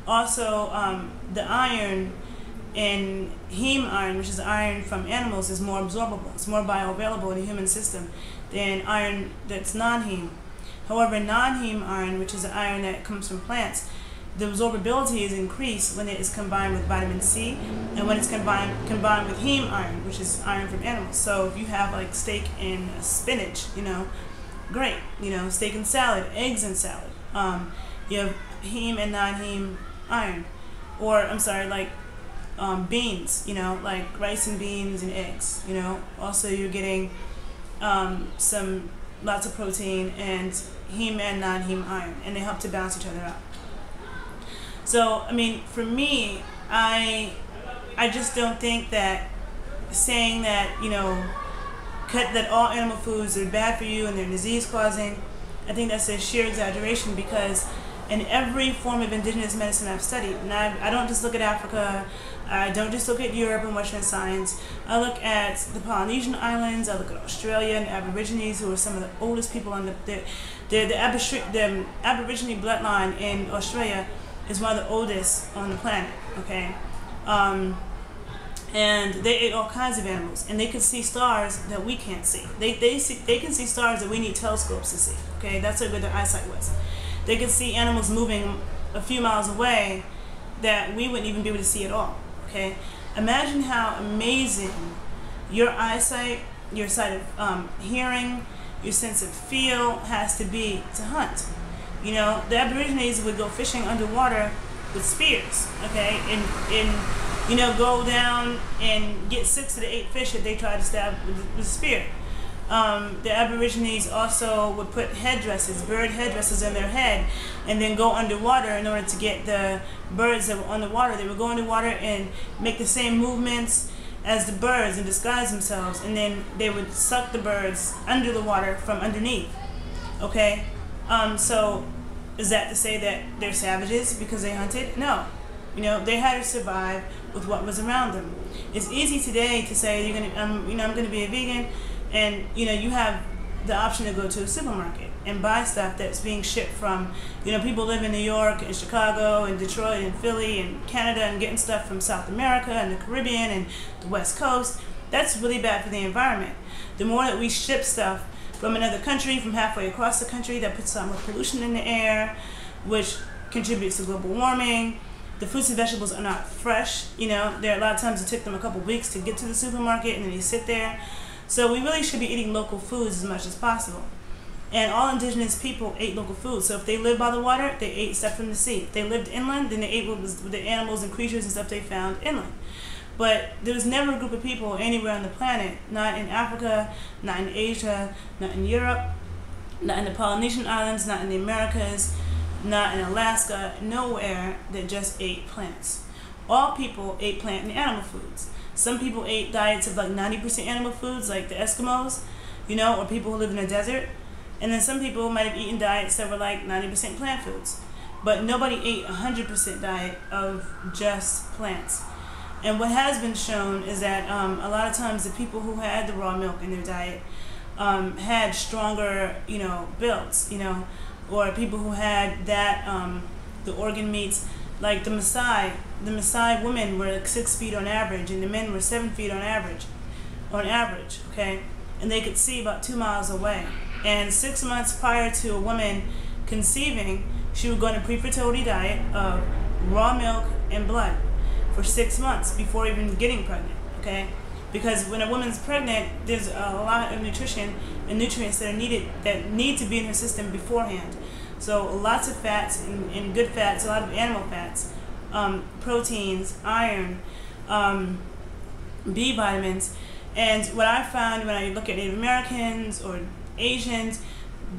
Also, the iron in heme iron, which is iron from animals, is more absorbable. It's more bioavailable in the human system than iron that's non-heme. However, non-heme iron, which is the iron that comes from plants, the absorbability is increased when it is combined with vitamin C and when it's combined with heme iron, which is iron from animals. So if you have like steak and spinach, great. Steak and salad, eggs and salad. You have heme and non-heme iron. Or, I'm sorry, like beans, like rice and beans and eggs, Also you're getting lots of protein and heme and non-heme iron, and they help to balance each other out. So, I mean, for me, I just don't think that saying that, that all animal foods are bad for you and they're disease-causing, I think that's a sheer exaggeration, because in every form of indigenous medicine I've studied, and I don't just look at Africa, I don't just look at Europe and Western science, I look at the Polynesian islands, I look at Australia and Aborigines, who are some of the oldest people on the Aborigine bloodline in Australia is one of the oldest on the planet, okay? And they ate all kinds of animals, and they could see stars that we can't see. They can see stars that we need telescopes to see, okay? That's how good their eyesight was. They could see animals moving a few miles away that we wouldn't even be able to see at all, okay? Imagine how amazing your eyesight, your sight of hearing, your sense of feel has to be to hunt. The Aborigines would go fishing underwater with spears, okay, and go down and get 6 to 8 fish that they tried to stab with a spear. The Aborigines also would put bird headdresses on their head, and then go underwater in order to get the birds that were on the water. They would go underwater and make the same movements as the birds and disguise themselves, and then they would suck the birds under the water from underneath, okay? So is that to say that they're savages because they hunted? No. They had to survive with what was around them. It's easy today to say I'm going to be a vegan, and you have the option to go to a supermarket and buy stuff that's being shipped from, people live in New York and Chicago and Detroit and Philly and Canada, and getting stuff from South America and the Caribbean and the West Coast. That's really bad for the environment. The more that we ship stuff from another country, from halfway across the country, that puts more pollution in the air, which contributes to global warming. The fruits and vegetables are not fresh. There are a lot of times it took them a couple weeks to get to the supermarket, and then they sit there. So we really should be eating local foods as much as possible. And all indigenous people ate local foods. So if they lived by the water, they ate stuff from the sea. If they lived inland, then they ate the animals and creatures and stuff they found inland. But there was never a group of people anywhere on the planet, not in Africa, not in Asia, not in Europe, not in the Polynesian islands, not in the Americas, not in Alaska, nowhere, that just ate plants. All people ate plant and animal foods. Some people ate diets of like 90% animal foods, like the Eskimos, or people who live in the desert. And then some people might have eaten diets that were like 90% plant foods. But nobody ate 100% diet of just plants. And what has been shown is that a lot of times the people who had the raw milk in their diet had stronger, builds, or people who had that, the organ meats, like the Maasai women were like 6 feet on average, and the men were 7 feet on average, okay? And they could see about 2 miles away. And 6 months prior to a woman conceiving, she would go on a pre-fertility diet of raw milk and blood for 6 months before even getting pregnant, okay? Because when a woman's pregnant, there's a lot of nutrition and nutrients that are needed, that need to be in her system beforehand. So lots of fats and good fats, a lot of animal fats, proteins, iron, B vitamins. And what I found when I look at Native Americans or Asians,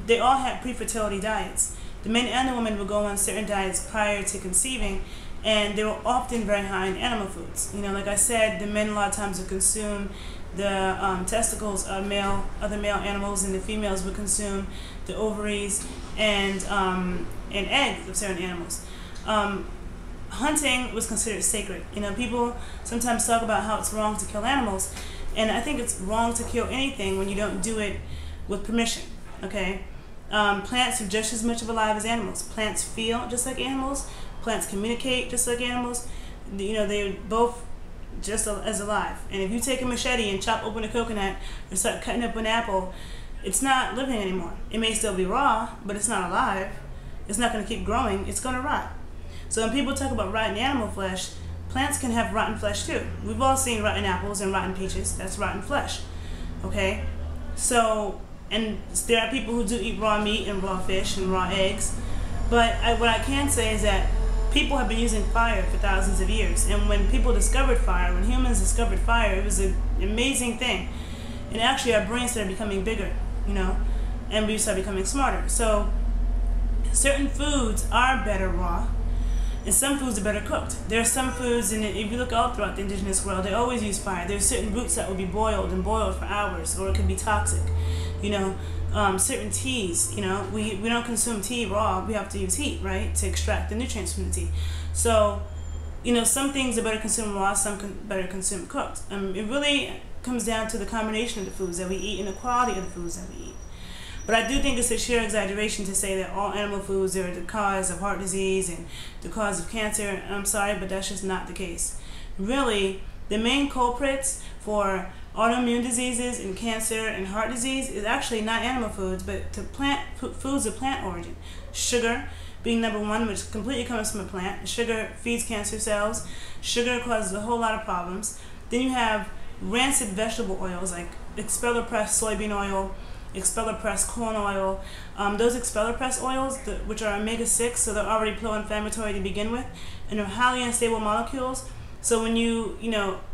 they all had pre-fertility diets. The men and the women would go on certain diets prior to conceiving, and they were often very high in animal foods. Like I said, the men a lot of times would consume the testicles of other male animals, and the females would consume the ovaries and eggs of certain animals. Hunting was considered sacred. People sometimes talk about how it's wrong to kill animals, and I think it's wrong to kill anything when you don't do it with permission, okay? Plants are just as much alive as animals. Plants feel just like animals. Plants communicate just like animals. You know, they're both just as alive. And if you take a machete and chop open a coconut or start cutting up an apple, it's not living anymore. It may still be raw, but it's not alive. It's not going to keep growing. It's going to rot. So when people talk about rotten animal flesh, plants can have rotten flesh too. We've all seen rotten apples and rotten peaches. That's rotten flesh. Okay? So, and there are people who do eat raw meat and raw fish and raw eggs. But what I can say is that people have been using fire for thousands of years. And when people discovered fire, when humans discovered fire, it was an amazing thing. And actually our brains started becoming bigger, you know, and we started becoming smarter. So certain foods are better raw, and some foods are better cooked. There are some foods, and if you look all throughout the indigenous world, they always use fire. There's certain roots that will be boiled and boiled for hours, or it could be toxic. You know, certain teas, you know, we don't consume tea raw. We have to use heat, right, to extract the nutrients from the tea. So, you know, some things are better consumed raw, some better consumed cooked. It really comes down to the combination of the foods that we eat and the quality of the foods that we eat. But I do think it's a sheer exaggeration to say that all animal foods are the cause of heart disease and the cause of cancer. I'm sorry, but that's just not the case. Really, the main culprits for autoimmune diseases and cancer and heart disease is actually not animal foods, but foods of plant origin. Sugar being number one, which completely comes from a plant. Sugar feeds cancer cells. Sugar causes a whole lot of problems. Then you have rancid vegetable oils like expeller pressed soybean oil, expeller pressed corn oil. Those expeller pressed oils, which are omega-6, so they're already pro-inflammatory to begin with, and they're highly unstable molecules. So when you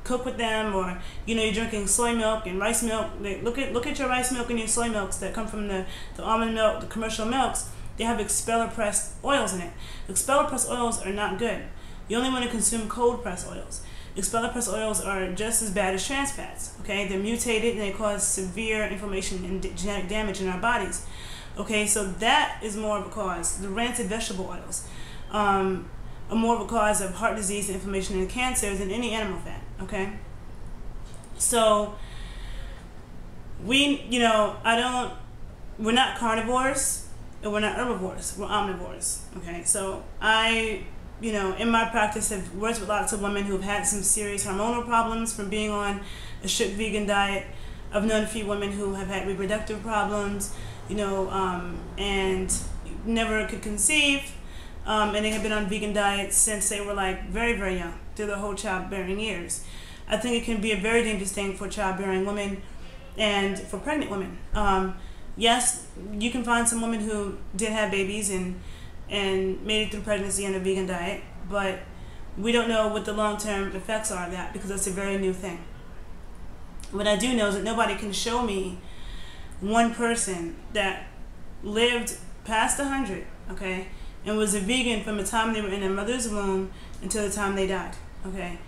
cook with them, or you're drinking soy milk and rice milk, look at your rice milk and your soy milks that come from the almond milk, the commercial milks. They have expeller pressed oils in it. Expeller pressed oils are not good. You only want to consume cold pressed oils. Expeller pressed oils are just as bad as trans fats. Okay, they're mutated and they cause severe inflammation and genetic damage in our bodies. Okay, so that is more of a cause. The rancid vegetable oils are more of a cause of heart disease, inflammation, and cancer than any animal fat. Okay, so we're not carnivores and we're not herbivores. We're omnivores. Okay, so in my practice, I've worked with lots of women who've had some serious hormonal problems from being on a strict vegan diet. I've known a few women who have had reproductive problems, and never could conceive, and they have been on vegan diets since they were like very, very young, through their whole childbearing years. I think it can be a very dangerous thing for childbearing women and for pregnant women. Yes, you can find some women who did have babies and made it through pregnancy on a vegan diet, but we don't know what the long-term effects are of that because it's a very new thing. What I do know is that nobody can show me one person that lived past 100, okay, and was a vegan from the time they were in their mother's womb until the time they died, okay?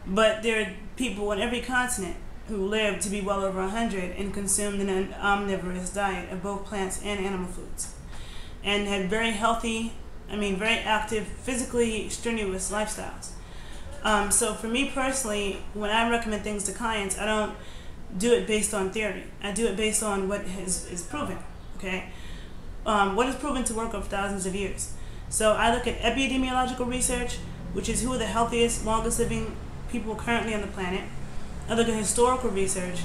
But there are people on every continent who lived to be well over 100 and consumed an omnivorous diet of both plants and animal foods, and had very healthy, very active, physically strenuous lifestyles. So for me personally, when I recommend things to clients, I don't do it based on theory. I do it based on what is proven, okay? What is proven to work over thousands of years. So I look at epidemiological research, which is who are the healthiest, longest living people currently on the planet. I look at historical research.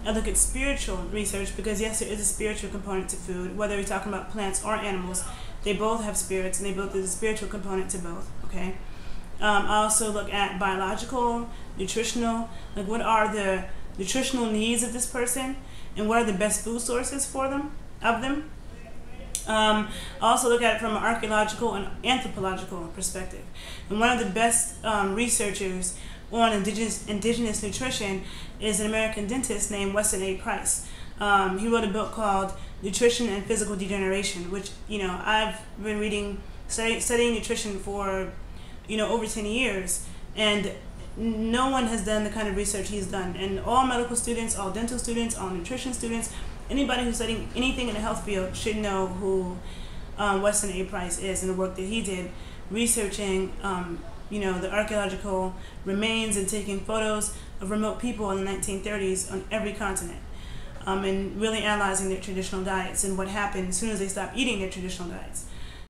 I look at spiritual research, because yes, there is a spiritual component to food, whether you're talking about plants or animals. They both have spirits, and there's a spiritual component to both, okay? I also look at biological, nutritional, like what are the nutritional needs of this person, and what are the best food sources for them, I also look at it from an archaeological and anthropological perspective. And one of the best researchers on indigenous nutrition is an American dentist named Weston A. Price. He wrote a book called Nutrition and Physical Degeneration, which I've been studying nutrition for over 10 years, and no one has done the kind of research he's done. And all medical students, all dental students, all nutrition students, anybody who's studying anything in the health field should know who Weston A. Price is and the work that he did researching the archaeological remains and taking photos of remote people in the 1930s on every continent, and really analyzing their traditional diets and what happened as soon as they stopped eating their traditional diets.